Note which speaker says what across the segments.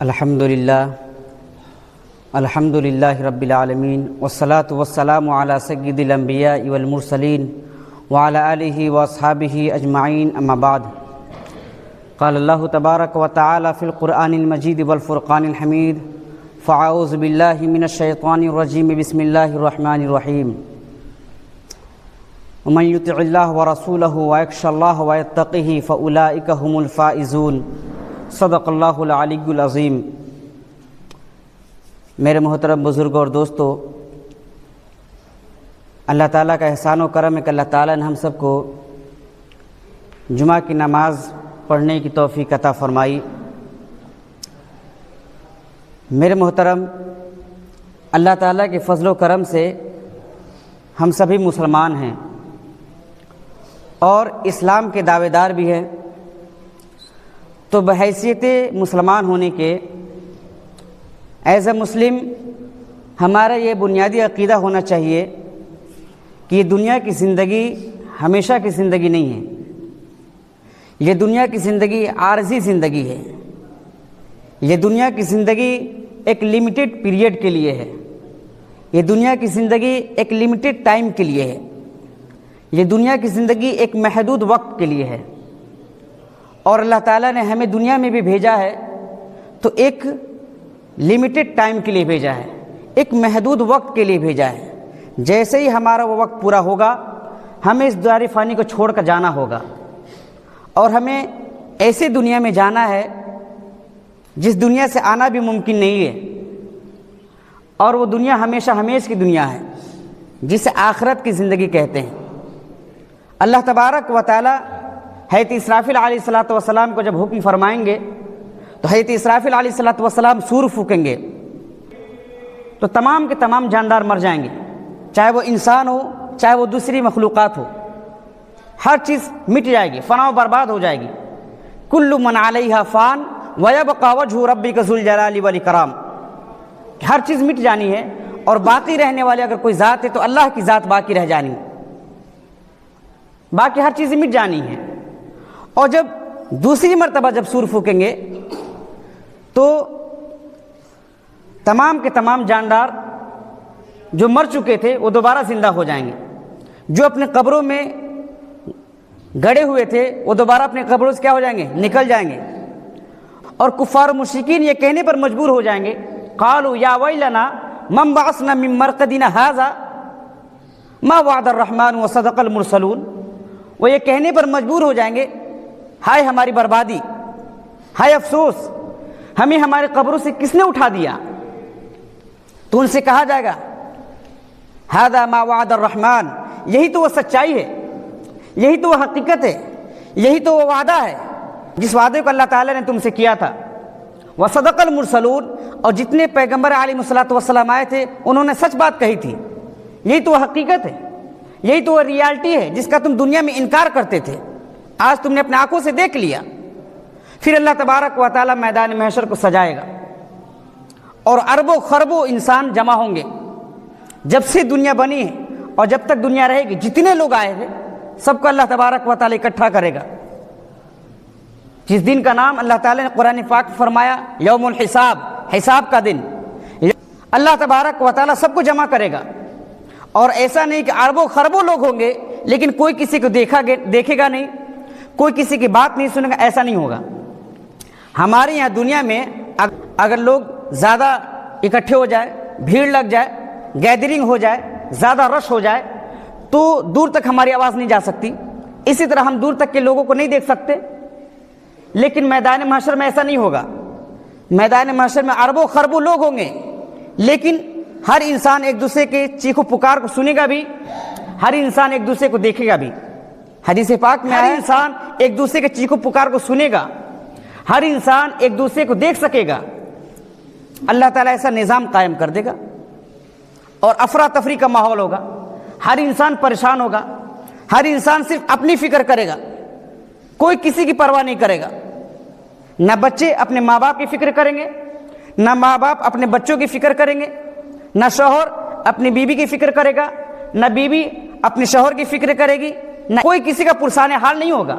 Speaker 1: الحمدللہ رب العالمین والصلاة والسلام علی سید الانبیاء والمرسلین وعلی آلہ واصحابہ اجمعین اما بعد قال اللہ تبارک وتعالی فی القرآن المجید والفرقان الحمید فاعوذ باللہ من الشیطان الرجیم بسم اللہ الرحمن الرحیم ومن یطع اللہ ورسولہ ویخشى اللہ ویتقہ فاولئک هم الفائزون صدق اللہ العلی العظیم۔ میرے محترم بزرگوں اور دوستو، اللہ تعالیٰ کا احسان و کرم ہے کہ اللہ تعالیٰ نے ہم سب کو جمعہ کی نماز پڑھنے کی توفیق عطا فرمائی۔ میرے محترم، اللہ تعالیٰ کے فضل و کرم سے ہم سبھی مسلمان ہیں اور اسلام کے دعوے دار بھی ہیں، تو بحیثیت مسلمان ہونے کے ایز اے مسلم ہمارا یہ بنیادی عقیدہ ہونا چاہیے کہ یہ دنیا کی زندگی ہمیشہ کی زندگی نہیں ہے، یہ دنیا کی زندگی عارضی زندگی ہے، یہ دنیا کی زندگی ایک لمیٹڈ پیریڈ کے لیے ہے، یہ دنیا کی زندگی ایک لمیٹڈ ٹائم کے لیے ہے، یہ دنیا کی زندگی ایک محدود وقت کے لیے ہے، اور اللہ تعالیٰ نے ہمیں دنیا میں بھی بھیجا ہے تو ایک لمیٹڈ ٹائم کے لیے بھیجا ہے، ایک محدود وقت کے لیے بھیجا ہے۔ جیسے ہی ہمارا وہ وقت پورا ہوگا ہمیں اس دار فانی کو چھوڑ کر جانا ہوگا، اور ہمیں ایسی دنیا میں جانا ہے جس دنیا سے آنا بھی ممکن نہیں ہے، اور وہ دنیا ہمیشہ ہمیشہ کی دنیا ہے جسے آخرت کی زندگی کہتے ہیں۔ اللہ تبارک و تعالی حضرت اسرافیل علیہ السلام کو جب حکم فرمائیں گے تو حضرت اسرافیل علیہ السلام سور پھونکیں گے تو تمام کے تمام جاندار مر جائیں گے، چاہے وہ انسان ہو چاہے وہ دوسری مخلوقات ہو، ہر چیز مٹ جائے گی، فنا و برباد ہو جائے گی۔ کل من علیہا فان ویبقى وجہ ربک ذو الجلال والاکرام، ہر چیز مٹ جانی ہے اور باقی رہنے والے اگر کوئی ذات ہے تو اللہ کی ذات باقی رہ جانی ہے، باقی ہر چیزیں مٹ جانی ہے۔ اور جب دوسری مرتبہ جب سور پھونکیں گے تو تمام کے تمام جاندار جو مر چکے تھے وہ دوبارہ زندہ ہو جائیں گے، جو اپنے قبروں میں گڑے ہوئے تھے وہ دوبارہ اپنے قبروں سے کیا ہو جائیں گے؟ نکل جائیں گے، اور کفار و مشرکین یہ کہنے پر مجبور ہو جائیں گے قالوا یا ویلنا من بعثنا من مرقدنا هذا ما وعد الرحمن وصدق المرسلون، وہ یہ کہنے پر مجبور ہو جائیں گے ہائے ہماری بربادی، ہائے افسوس، ہمیں ہمارے قبروں سے کس نے اٹھا دیا؟ تو ان سے کہا جائے گا هذا ما وعد الرحمن، یہی تو وہ سچائی ہے، یہی تو وہ حقیقت ہے، یہی تو وہ وعدہ ہے جس وعدے کو اللہ تعالیٰ نے تم سے کیا تھا۔ وصدق المرسلون، اور جتنے پیغمبر علیہ السلام آئے تھے انہوں نے سچ بات کہی تھی، یہی تو وہ حقیقت ہے، یہی تو وہ ریالٹی ہے جس کا تم دنیا میں انکار کرتے تھے، آج تم نے اپنے آنکھوں سے دیکھ لیا۔ پھر اللہ تبارک و تعالیٰ میدان محشر کو سجائے گا اور اربوں خربوں انسان جمع ہوں گے، جب سے دنیا بنی ہے اور جب تک دنیا رہے گی جتنے لوگ آئے تھے سب کو اللہ تبارک و تعالیٰ اکٹھا کرے گا، جس دن کا نام اللہ تعالیٰ نے قرآن پاک میں فرمایا یوم الحساب، حساب کا دن۔ اللہ تبارک و تعالیٰ سب کو جمع کرے گا، اور ایسا نہیں کہ اربوں خربوں لوگ ہوں گے لیکن کوئی کسی کو دیکھے گا نہیں، کوئی کسی کی بات نہیں سنے گا، ایسا نہیں ہوگا۔ ہمارے یہاں دنیا میں اگر لوگ زیادہ اکٹھے ہو جائے، بھیڑ لگ جائے، گیدرنگ ہو جائے، زیادہ رش ہو جائے تو دور تک ہماری آواز نہیں جا سکتی، اسی طرح ہم دور تک کے لوگوں کو نہیں دیکھ سکتے، لیکن میدان محشر میں ایسا نہیں ہوگا۔ میدان محشر میں اربوں خربوں لوگ ہوں گے لیکن ہر انسان ایک دوسرے کے چیخ و پکار کو سنے گا بھی، ہر انسان ایک دوسرے کو دیکھے گا بھی۔ حدیث پاک میں ہر انسان ایک دوسرے کے چیخ و پکار کو سنے گا، ہر انسان ایک دوسرے کو دیکھ سکے گا۔ اللہ تعالیٰ ایسا نظام قائم کر دے گا اور افراتفری کا ماحول ہوگا، ہر انسان پریشان ہوگا، ہر انسان صرف اپنی فکر کرے گا، کوئی کسی کی پرواہ نہیں کرے گا۔ نہ بچے اپنے ماں باپ کی فکر کریں گے، نہ ماں باپ اپنے بچوں کی فکر کریں گے، نہ شوہر اپنی بیوی کی فکر کرے گا، نہ بیوی اپنے شوہر کی فکر کرے گی، نہ کوئی کسی کا پرسان حال نہیں ہوگا۔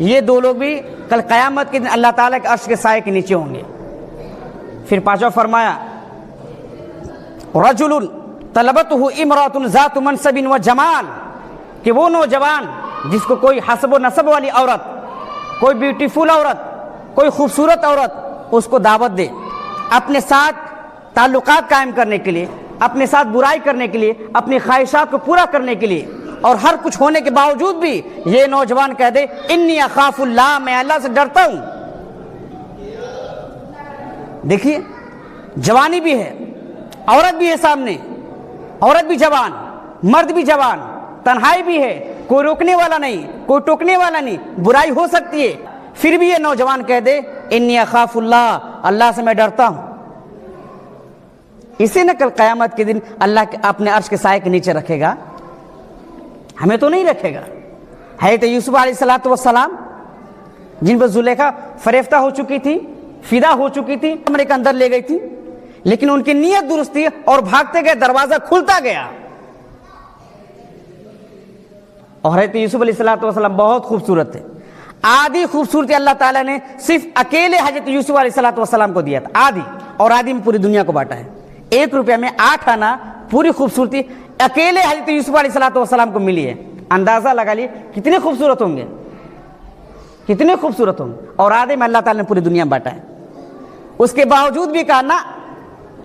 Speaker 1: یہ دو لوگ بھی کل قیامت کے دن اللہ تعالیٰ کے عرش کے سائے کے نیچے ہوں گے۔ پھر پانچواں فرمایا رجل طلبتہ امرأۃ ذات منصب و جمال، کہ وہ نوجوان جس کو کوئی حسب و نسب والی عورت، کوئی بیوٹیفل عورت، کوئی خوبصورت عورت اس کو دعوت دے اپنے ساتھ تعلقات قائم کرنے کے لیے، اپنے ساتھ برائی کرنے کے لیے، اپنی خواہشات کو پورا کرنے کے لیے، اور ہر کچھ ہونے کے باوجود بھی یہ نوجوان کہہ دے انی اخاف اللہ، میں اللہ سے ڈرتا ہوں۔ دیکھیے جوانی بھی ہے، عورت بھی ہے سامنے، عورت بھی جوان، مرد بھی جوان، تنہائی بھی ہے، کوئی روکنے والا نہیں، کوئی ٹوکنے والا نہیں، برائی ہو سکتی ہے، پھر بھی یہ نوجوان کہہ دے انی اخاف اللہ، اللہ سے میں ڈرتا ہوں۔ اسے نہ کل قیامت کے دن اللہ کے اپنے عرش کے سائے کے نیچے رکھے گا، ہمیں تو نہیں رکھے گا۔ حضرت یوسف علیہ السلام جن پر زلیخا فریفتہ ہو چکی تھی، فدا ہو چکی تھی، کمرے کے اندر لے گئی تھی، لیکن ان کی نیت درست تھی اور بھاگتے گئے، دروازہ کھلتا گیا، اور حضرت یوسف علیہ السلام بہت خوبصورت تھے۔ آدھی خوبصورتی اللہ تعالیٰ نے صرف اکیلے حضرت یوسف علیہ السلام کو دیا تھا، آدھی، اور آدھی میں پوری دنیا کو بانٹا ہے۔ 1 روپیہ میں 8 آنا پوری خوبصورتی اکیلے حضرت یوسف علیہ السلام کو ملی ہے۔ اندازہ لگا لیے کتنے خوبصورت ہوں گے، کتنے خوبصورت ہوں گے، اور آدھے میں اللہ تعالیٰ نے پوری دنیا بانٹا ہے۔ اس کے باوجود بھی کہا نہ،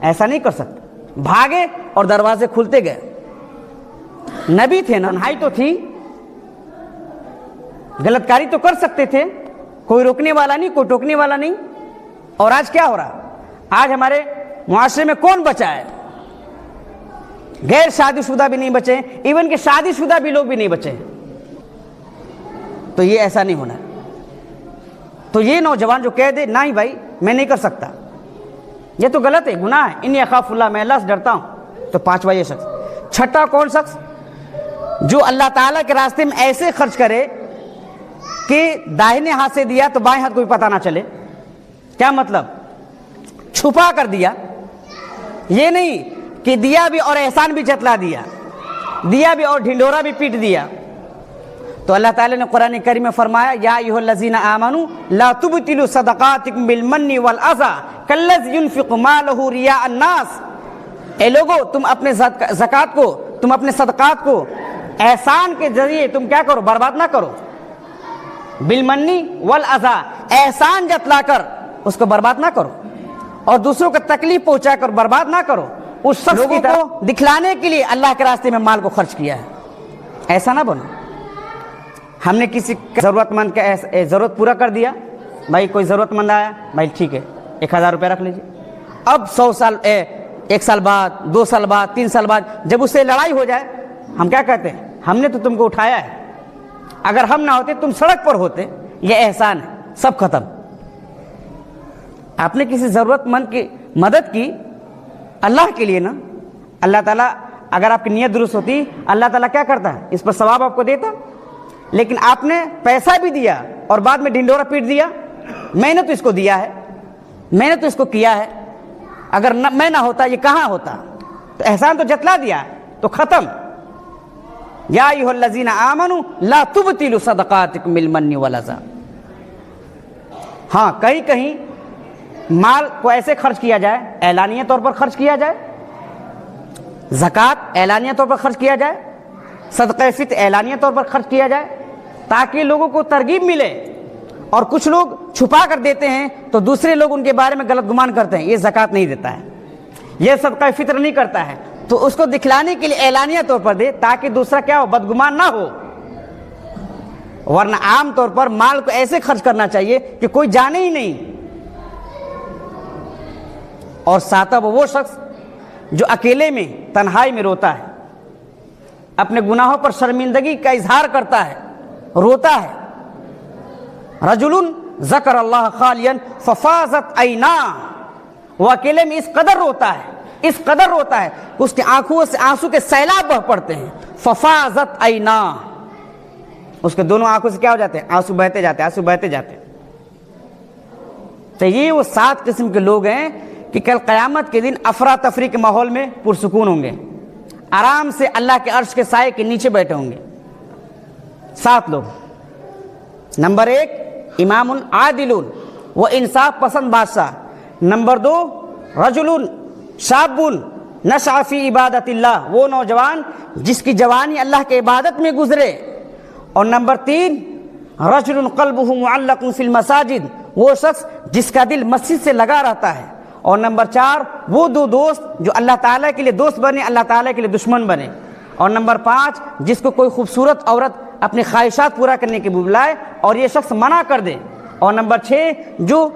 Speaker 1: ایسا نہیں کر سکتے، بھاگے اور دروازے کھلتے گئے۔ نبی تھے نا، تنہائی تو تھی، غلط کاری تو کر سکتے تھے، کوئی روکنے والا نہیں، کوئی ٹوکنے والا نہیں۔ اور آج کیا ہو رہا؟ آج ہمارے معاشرے میں کون بچا ہے؟ غیر شادی شدہ بھی نہیں بچے، ایون کہ شادی شدہ بھی لوگ بھی نہیں بچے۔ تو یہ ایسا نہیں ہونا۔ تو یہ نوجوان جو کہہ دے نہیں بھائی میں نہیں کر سکتا، یہ تو غلط ہے، گناہ ہے، انی اخاف اللہ، میں اللہ سے ڈرتا ہوں، تو 5واں یہ شخص۔ چھٹا کون شخص؟ جو اللہ تعالیٰ کے راستے میں ایسے خرچ کرے کہ داہنے ہاتھ سے دیا تو بائیں ہاتھ کو بھی پتہ نہ چلے۔ کیا مطلب؟ چھپا کر دیا، یہ نہیں کہ دیا بھی اور احسان بھی جتلا دیا، دیا بھی اور ڈھنڈورا بھی پیٹ دیا۔ تو اللہ تعالیٰ نے قرآن کریم میں فرمایا یا ایھا الذین آمنوا لا تبطلوا صدقاتکم بالمن والاذی کالذی ينفق مالہ رئاء الناس، اے لوگو تم اپنے زکوٰۃ کو، تم اپنے صدقات کو احسان کے ذریعے تم کیا کرو؟ برباد نہ کرو۔ بالمنی والاذی، احسان جتلا کر اس کو برباد نہ کرو، اور دوسروں کو تکلیف پہنچا کر برباد نہ کرو۔ اس شخص کی طرح دکھلانے کے لیے اللہ کے راستے میں مال کو خرچ کیا ہے، ایسا نہ بنو۔ ہم نے کسی ضرورت مند کا ضرورت پورا کر دیا، بھائی کوئی ضرورت مند آیا، بھائی ٹھیک ہے 1000 روپے رکھ لیجیے۔ اب 100 سال 1 سال بعد، 2 سال بعد، 3 سال بعد جب اس سے لڑائی ہو جائے، ہم کیا کہتے ہیں؟ ہم نے تو تم کو اٹھایا ہے، اگر ہم نہ ہوتے تم سڑک پر ہوتے، یہ احسان ہے، سب ختم۔ آپ نے کسی ضرورت مند کی مدد کی اللہ کے لیے نا، اللہ تعالیٰ اگر آپ کی نیت درست ہوتی اللہ تعالیٰ کیا کرتا ہے؟ اس پر ثواب آپ کو دیتا۔ لیکن آپ نے پیسہ بھی دیا اور بعد میں ڈھنڈورا پیٹ دیا، میں نے تو اس کو دیا ہے، میں نے تو اس کو کیا ہے، اگر میں نہ ہوتا یہ کہاں ہوتا؟ تو احسان تو جتلا دیا تو ختم۔ یا ایھا الذین آمنوا لا تبطلوا صدقاتکم بالمن والاذی۔ ہاں کہیں کہیں مال کو ایسے خرچ کیا جائے، اعلانیہ طور پر خرچ کیا جائے، زکوٰۃ اعلانیہ طور پر خرچ کیا جائے، صدقہ فطر اعلانیہ طور پر خرچ کیا جائے، تاکہ لوگوں کو ترغیب ملے۔ اور کچھ لوگ چھپا کر دیتے ہیں تو دوسرے لوگ ان کے بارے میں غلط گمان کرتے ہیں، یہ زکوٰۃ نہیں دیتا ہے، یہ صدقہ فطر نہیں کرتا ہے، تو اس کو دکھلانے کے لیے اعلانیہ طور پر دے تاکہ دوسرا کیا ہو؟ بدگمان نہ ہو۔ ورنہ عام طور پر مال کو ایسے خرچ کرنا چاہیے کہ کوئی جانے ہی نہیں۔ اور ساتھ وہ شخص جو اکیلے میں، تنہائی میں روتا ہے، اپنے گناہوں پر شرمندگی کا اظہار کرتا ہے، روتا ہے۔ رجل ذکر اللہ خالیا ففاضت عیناہ، وہ اکیلے میں اس قدر روتا ہے، اس قدر روتا ہے کہ اس کی آنکھوں سے آنسو کے سیلاب بہ پڑتے ہیں۔ ففاضت عیناہ، اس کے دونوں آنکھوں سے کیا ہو جاتے ہیں؟ آنسو بہتے جاتے، آنسو بہتے جاتے۔ تو یہ وہ 7 قسم کے لوگ ہیں کہ کل قیامت کے دن افراتفری کے ماحول میں پرسکون ہوں گے، آرام سے اللہ کے عرش کے سائے کے نیچے بیٹھے ہوں گے۔ 7 لوگ، نمبر 1 امام عادل، وہ انصاف پسند بادشاہ۔ نمبر 2 رجل شاب نشأ فی عبادت اللہ، وہ نوجوان جس کی جوانی اللہ کے عبادت میں گزرے۔ اور نمبر 3 رجل قلبہ معلق فی المساجد، وہ شخص جس کا دل مسجد سے لگا رہتا ہے۔ اور نمبر 4 وہ 2 دوست جو اللہ تعالیٰ کے لیے دوست بنے، اللہ تعالیٰ کے لیے دشمن بنے۔ اور نمبر 5 جس کو کوئی خوبصورت عورت اپنی خواہشات پورا کرنے کے بلائے اور یہ شخص منع کر دے۔ اور نمبر 6 جو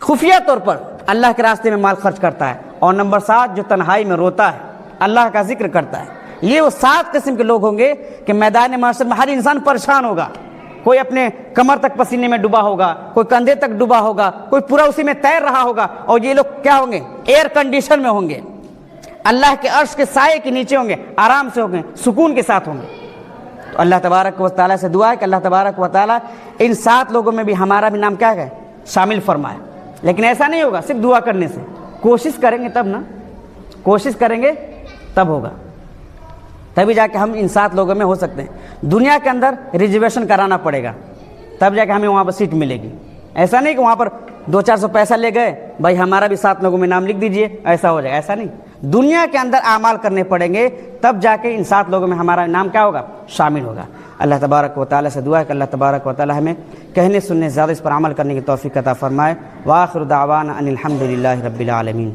Speaker 1: خفیہ طور پر اللہ کے راستے میں مال خرچ کرتا ہے۔ اور نمبر 7 جو تنہائی میں روتا ہے، اللہ کا ذکر کرتا ہے۔ یہ وہ 7 قسم کے لوگ ہوں گے کہ میدان محشر میں ہر انسان پریشان ہوگا۔ کوئی اپنے کمر تک پسینے میں ڈوبا ہوگا، کوئی کندھے تک ڈوبا ہوگا، کوئی پورا اسی میں تیر رہا ہوگا، اور یہ لوگ کیا ہوں گے؟ ایئر کنڈیشن میں ہوں گے، اللہ کے عرش کے سائے کے نیچے ہوں گے، آرام سے ہوں گے، سکون کے ساتھ ہوں گے۔ تو اللہ تبارک و تعالیٰ سے دعا ہے کہ اللہ تبارک و تعالیٰ ان 7 لوگوں میں بھی ہمارا بھی نام کیا ہے؟ شامل فرمائے۔ لیکن ایسا نہیں ہوگا صرف دعا کرنے سے، کوشش کریں گے تب نا، کوشش کریں گے تب ہوگا، تبھی جا کے ہم ان 7 لوگوں میں ہو سکتے ہیں۔ دنیا کے اندر ریزرویشن کرانا پڑے گا، تب جا کے ہمیں وہاں پر سیٹ ملے گی۔ ایسا نہیں کہ وہاں پر 200-400 پیسہ لے گئے، بھائی ہمارا بھی 7 لوگوں میں نام لکھ دیجئے، ایسا ہو جائے، ایسا نہیں۔ دنیا کے اندر اعمال کرنے پڑیں گے، تب جا کے ان 7 لوگوں میں ہمارا نام کیا ہوگا؟ شامل ہوگا۔ اللہ تبارک و تعالیٰ سے دعا ہے کہ اللہ تبارک و تعالیٰ ہمیں کہنے سننے زیادہ اس پر عمل کرنے کی توفیق عطا فرمائے۔ وآخر دعوانا ان الحمد للہ رب العالمین۔